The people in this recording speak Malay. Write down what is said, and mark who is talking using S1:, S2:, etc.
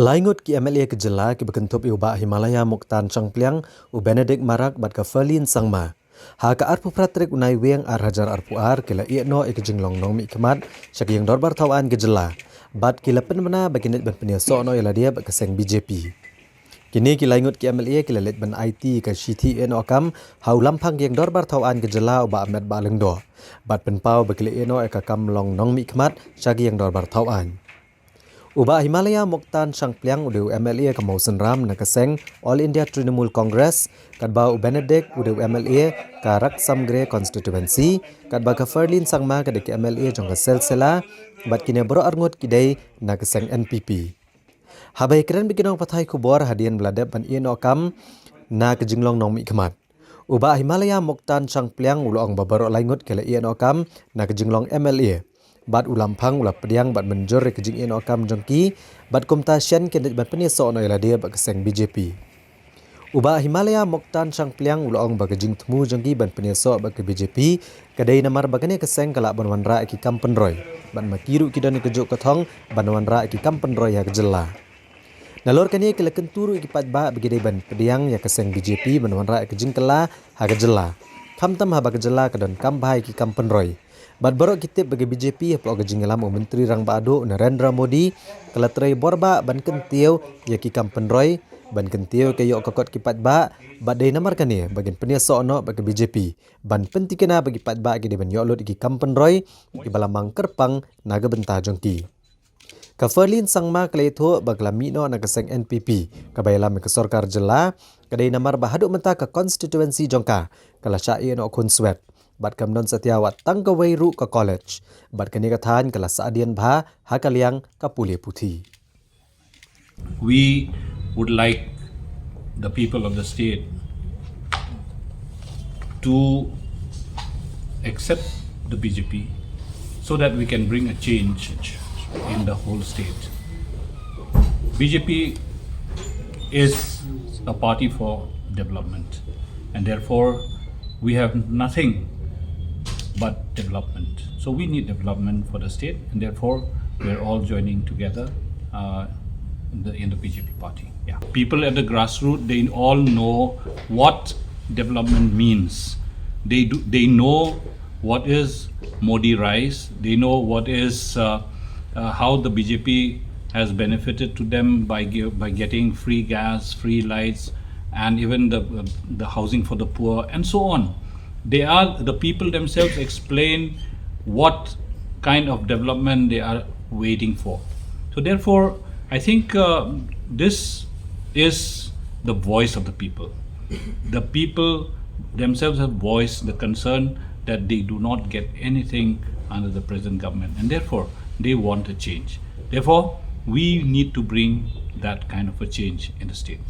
S1: Laingut ki MLA ke Jela ki berkentup iuba Himalaya Moktan Changpliang u Benedict Marak bat ka Ferlin Sangma. Ha ka arpu pratrik unai weng ar hajar arpu ar kila iekno ik jinglong nong mi kemat syaki yang dorbar tawan ke Jela. Bat kila penmana baginit ban penyaso no ila dia bat keseng BJP. Kini ki laingut ki MLA kila let ban IT ka Shithi eno akam hau lampang yang dorbar tawan ke Jela uba Ahmed Balengdo. Bat penpau bakila eno eka kam long nong mi kemat syaki yang dorbar tawan. Uba Himalaya Moktan Changpliang udu MLA kamau senram na keseng All India Trinamool Congress kadba u Benedict udu MLA ka Raksamgre constituency kadba ka Ferlin Sangma ka dek MLA jong ka selsela bat kini bro arngut kidai na keseng NPP. Habai keren bikinong pathai kubor hadian beladep ban ino kam na ke jinglong nong mi kemat. Uba Himalaya Moktan Changpliang ulong babaro laingut kala ino kam na ke jinglong MLA. Bat ulampang ulap pediang bat menjur ke jing ino kam jongki bat kumta syen kendet bat peniso no ila dia bat keseng BJP. Uba Himalaya Moktan Changpliang ulong ba jing temu jongki bat peniso bat ke BJP kadai namar bagane keseng kala banwanra ki kampenroy bat makiru kidon kejuk kotong banwanra ki kampenroy ya Jela. Nalor kani kala kenturu ki patba begedai ban pediang ya keseng BJP banwanra ke jing kala ha Jela. Kamtam ha ba Jela kadon kambhai ki kampenroy. Bat borok kitip bagi BJP pelok jingalam Menteri Rang Baado Narendra Modi kelatrai borba ban kentiu ya ki kampenroy ban kentiu ke yok kokot kipat ba badai namar kani bagian peniaso no bagi BJP ban pentikena bagi patba ki ban yolut ki kampenroy ki balamang kerpang naga bentah jongki. Ka Ferlin Sangma kaleitho baglami no na keseng NPP kabaylam ke Sorkar Jela kadai namar bahaduk menta ka constituency jongka kala syai no konswet. Bat kamnon setiawat tangkawai ru ke college. Bat kenikatan kelas adian bha hakaliang kapule puthi.
S2: We would like the people of the state to accept the BJP so that we can bring a change in the whole state. BJP is a party for development and therefore we have nothing but development. So we need development for the state and therefore we're all joining together in the BJP party. Yeah. People at the grassroots, they all know what development means. They know what is Modi Rise. They know what is how the BJP has benefited to them by getting free gas, free lights, and even the housing for the poor and so on. The people themselves explain what kind of development they are waiting for. So therefore, I think this is the voice of the people. The people themselves have voiced the concern that they do not get anything under the present government and therefore they want a change. Therefore, we need to bring that kind of a change in the state.